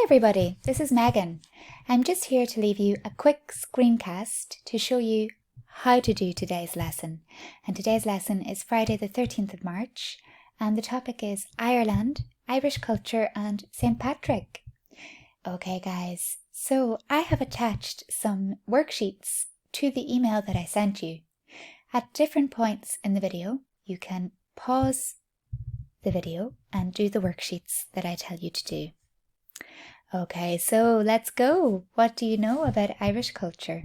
everybody, this is Megan. I'm just here to leave you a quick screencast to show you how to do today's lesson. And today's lesson is Friday the 13th of March, and the topic is Ireland, Irish culture and St. Patrick. Okay guys, so I have attached some worksheets to the email that I sent you. At different points in the video, you can pause the video and do the worksheets that I tell you to do. Okay, so let's go. What do you know about Irish culture?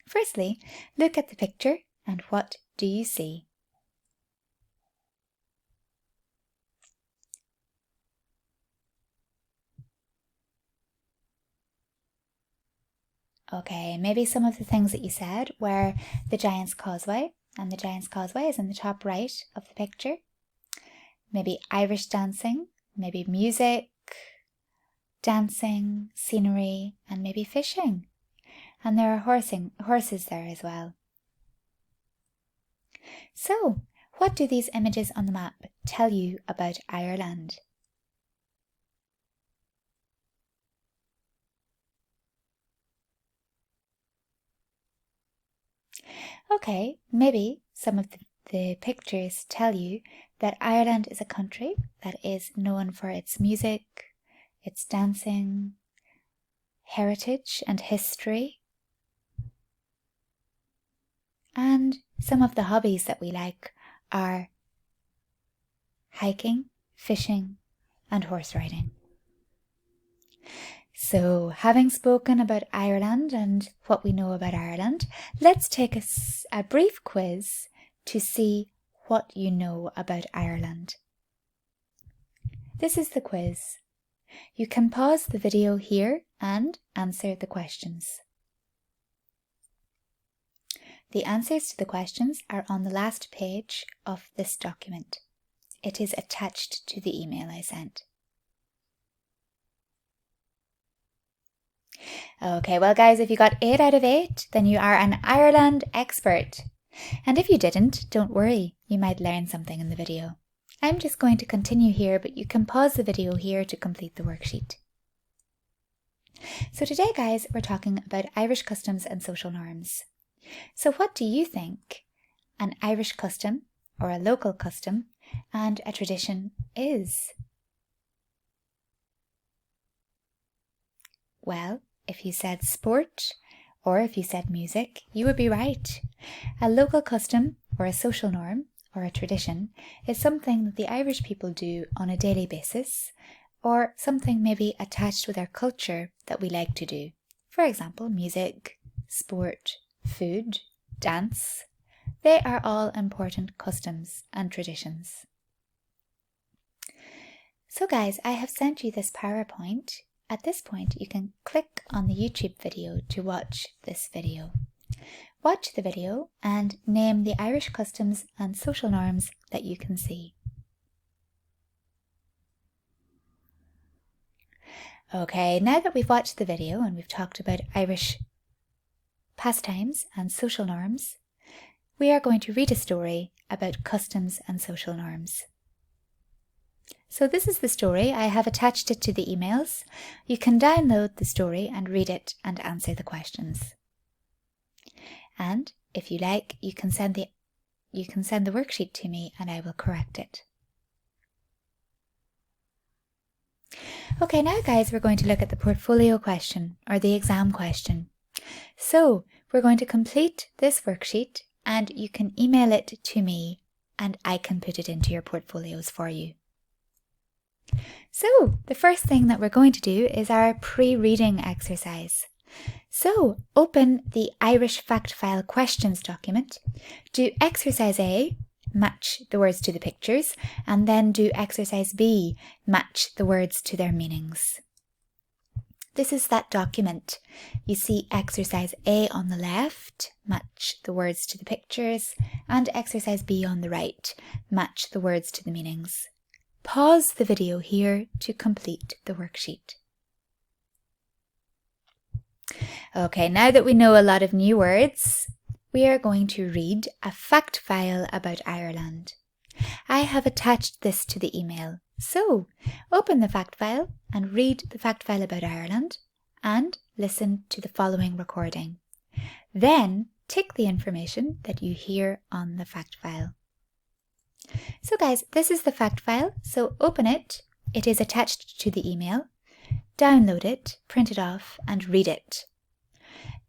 Firstly, look at the picture and what do you see? Okay, maybe some of the things that you said were the Giant's Causeway, and the Giant's Causeway is in the top right of the picture. Maybe Irish dancing, maybe music, dancing, scenery, and maybe fishing. And there are horses there as well. So, what do these images on the map tell you about Ireland? Okay, maybe some of the pictures tell you that Ireland is a country that is known for its music, its dancing, heritage and history, and some of the hobbies that we like are hiking, fishing, and horse riding. So, having spoken about Ireland and what we know about Ireland, let's take a brief quiz to see what you know about Ireland. This is the quiz. You can pause the video here and answer the questions. The answers to the questions are on the last page of this document. It is attached to the email I sent. Okay, well guys, if you got 8 out of 8, then you are an Ireland expert. And if you didn't, don't worry, you might learn something in the video. I'm just going to continue here, but you can pause the video here to complete the worksheet. So today, guys, we're talking about Irish customs and social norms. So what do you think an Irish custom or a local custom and a tradition is? Well, if you said sport or if you said music, you would be right. A local custom or a social norm or a tradition is something that the Irish people do on a daily basis, or something maybe attached with our culture that we like to do. For example, music, sport, food, dance. They are all important customs and traditions. So guys, I have sent you this PowerPoint. At this point, you can click on the YouTube video to watch this video. Watch the video and name the Irish customs and social norms that you can see. Okay, now that we've watched the video and we've talked about Irish pastimes and social norms, we are going to read a story about customs and social norms. So this is the story. I have attached it to the emails. You can download the story and read it and answer the questions. And if you like, you can send the worksheet to me and I will correct it. Okay, now guys, we're going to look at the portfolio question or the exam question. So we're going to complete this worksheet and you can email it to me and I can put it into your portfolios for you. So the first thing that we're going to do is our pre-reading exercise. So open the Irish Fact File questions document, do exercise A, match the words to the pictures, and then do exercise B, match the words to their meanings. This is that document. You see exercise A on the left, match the words to the pictures, and exercise B on the right, match the words to the meanings. Pause the video here to complete the worksheet. Okay, now that we know a lot of new words, we are going to read a fact file about Ireland. I have attached this to the email. So, open the fact file and read the fact file about Ireland and listen to the following recording. Then, tick the information that you hear on the fact file. So guys, this is the fact file, so open it. It is attached to the email. Download it, print it off and read it.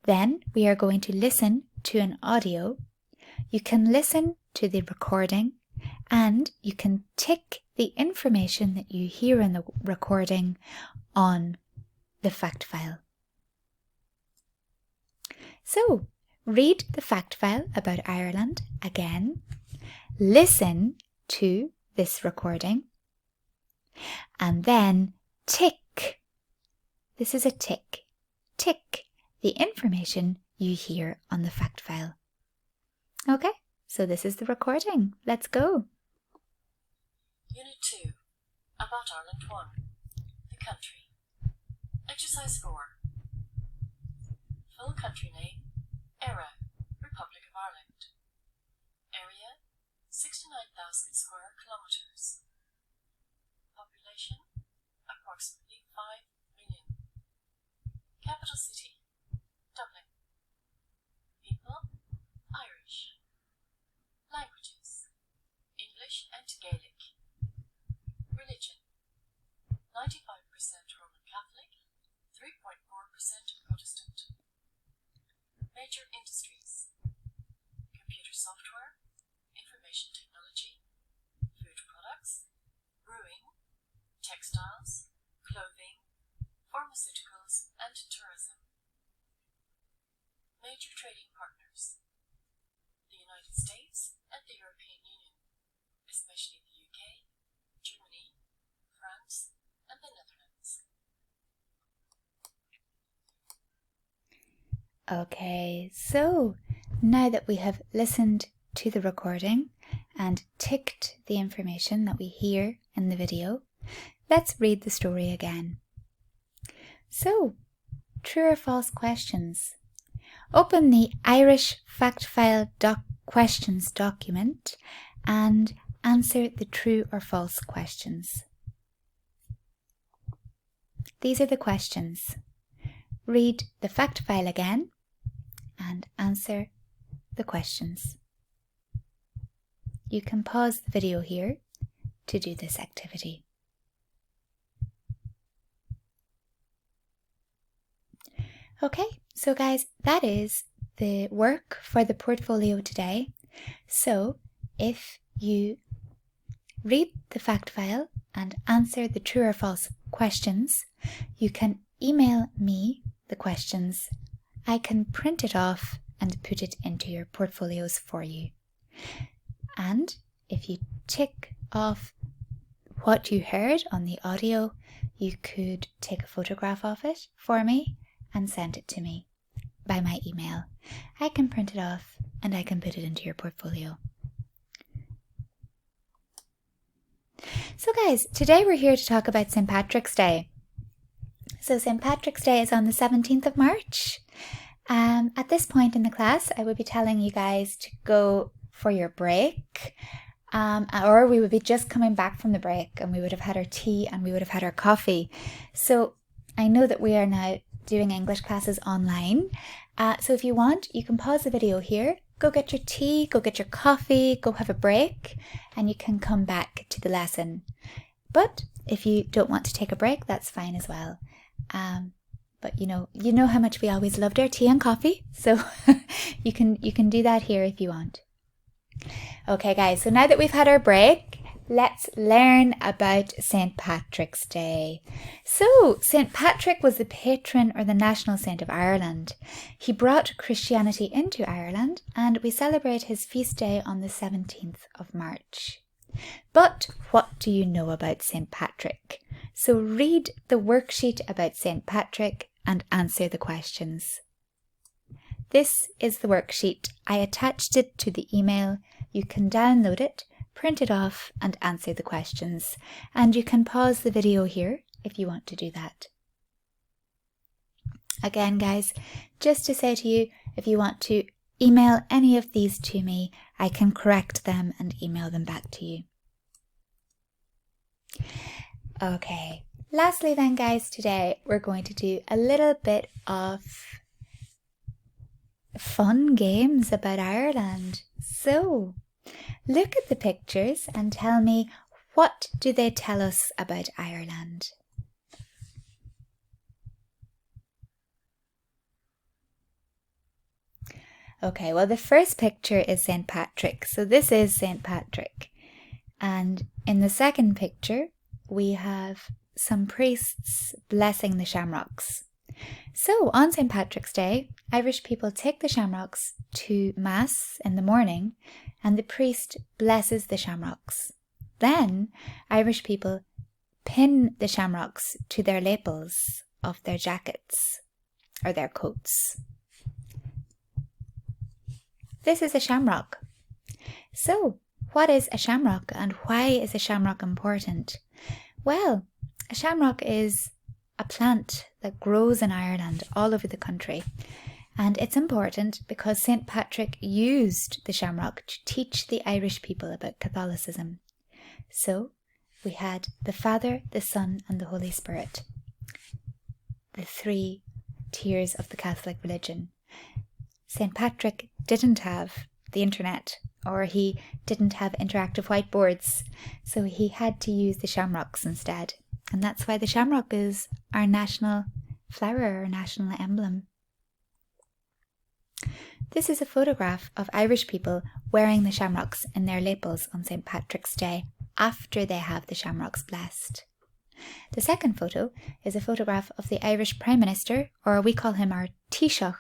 Then we are going to listen to an audio. You can listen to the recording and you can tick the information that you hear in the recording on the fact file. So, read the fact file about Ireland again. Listen to this recording and then tick. This is a tick. Tick the information you hear on the fact file. Okay, so this is the recording. Let's go. Unit 2. About Ireland 1. The country. Exercise 4. Full country name. Era. Republic of Ireland. Area. 69,000 square kilometres. Population. Approximately 5 million. Capital city. Dublin. People. Irish. Languages. English and Gaelic. Religion. 95% Roman Catholic, 3.4% Protestant. Major industries. Computer software, information technology, food products, brewing, textiles, clothing, pharmaceuticals and tourism. Major trading partners. The United States and the European Union, especially the UK, Germany, France and the Netherlands. Okay, so now that we have listened to the recording and ticked the information that we hear in the video, let's read the story again. So, true or false questions. Open the Irish Fact File questions document and answer the true or false questions. These are the questions. Read the fact file again and answer the questions. You can pause the video here to do this activity. Okay, so guys, that is the work for the portfolio today. So if you read the fact file and answer the true or false questions, you can email me the questions. I can print it off and put it into your portfolios for you. And if you tick off what you heard on the audio, you could take a photograph of it for me and send it to me by my email. I can print it off and I can put it into your portfolio. So guys, today we're here to talk about St. Patrick's Day. So St. Patrick's Day is on the 17th of March. At this point in the class, I would be telling you guys to go for your break, or we would be just coming back from the break and we would have had our tea and we would have had our coffee. So I know that we are now doing English classes online. So if you want, you can pause the video here, go get your tea, go get your coffee, go have a break, and you can come back to the lesson. But if you don't want to take a break, that's fine as well. But you know how much we always loved our tea and coffee, so you can do that here if you want. Okay guys, so now that we've had our break, let's learn about St. Patrick's Day. So, St. Patrick was the patron or the national saint of Ireland. He brought Christianity into Ireland and we celebrate his feast day on the 17th of March. But what do you know about St. Patrick? So read the worksheet about St. Patrick and answer the questions. This is the worksheet. I attached it to the email. You can download it, print it off and answer the questions. And you can pause the video here if you want to do that. Again guys, just to say to you, if you want to email any of these to me, I can correct them and email them back to you. Okay, lastly then guys, today we're going to do a little bit of fun games about Ireland. So, look at the pictures and tell me, what do they tell us about Ireland? Okay, well the first picture is St. Patrick. So this is St. Patrick. And in the second picture, we have some priests blessing the shamrocks. So on St. Patrick's Day, Irish people take the shamrocks to Mass in the morning and the priest blesses the shamrocks. Then Irish people pin the shamrocks to their lapels of their jackets or their coats. This is a shamrock. So, what is a shamrock and why is a shamrock important? Well, a shamrock is a plant that grows in Ireland all over the country. And it's important because St. Patrick used the shamrock to teach the Irish people about Catholicism. So, we had the Father, the Son and the Holy Spirit. The three tiers of the Catholic religion. St. Patrick didn't have the internet, or he didn't have interactive whiteboards, so he had to use the shamrocks instead. And that's why the shamrock is our national flower, our national emblem. This is a photograph of Irish people wearing the shamrocks in their lapels on St. Patrick's Day after they have the shamrocks blessed. The second photo is a photograph of the Irish Prime Minister, or we call him our Taoiseach,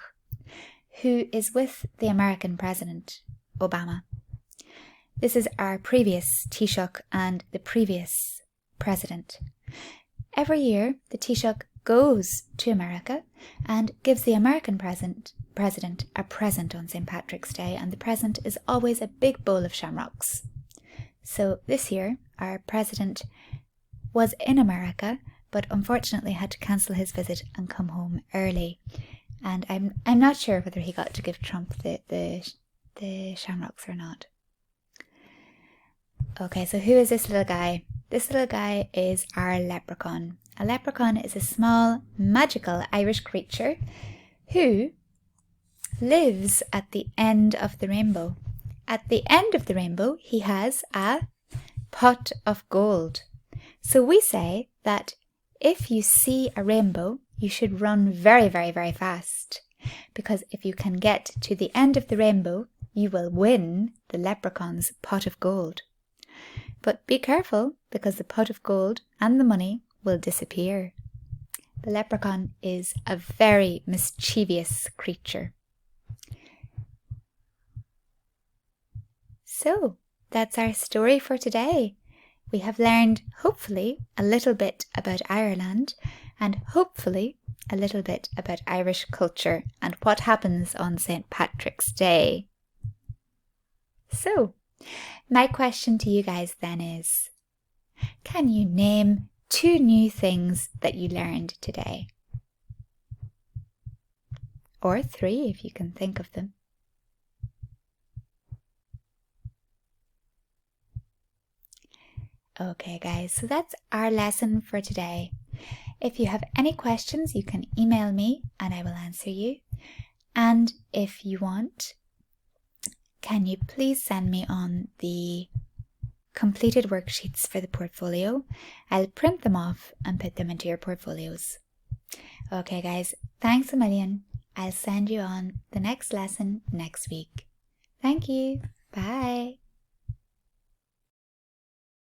who is with the American President, Obama. This is our previous Taoiseach and the previous President. Every year, the Taoiseach goes to America and gives the American President a present on St. Patrick's Day, and the present is always a big bowl of shamrocks. So this year, our President was in America, but unfortunately had to cancel his visit and come home early. And I'm not sure whether he got to give Trump the shamrocks or not. Okay, so who is this little guy? This little guy is our leprechaun. A leprechaun is a small, magical Irish creature who lives at the end of the rainbow. At the end of the rainbow, he has a pot of gold. So we say that if you see a rainbow, you should run very, very, very fast. Because if you can get to the end of the rainbow, you will win the leprechaun's pot of gold. But be careful, because the pot of gold and the money will disappear. The leprechaun is a very mischievous creature. So, that's our story for today. We have learned, hopefully, a little bit about Ireland and hopefully a little bit about Irish culture and what happens on St. Patrick's Day. So, my question to you guys then is, can you name 2 new things that you learned today? Or 3 if you can think of them. Okay guys, so that's our lesson for today. If you have any questions, you can email me and I will answer you. And if you want, can you please send me on the completed worksheets for the portfolio? I'll print them off and put them into your portfolios. Okay guys, thanks a million. I'll send you on the next lesson next week. Thank you. Bye.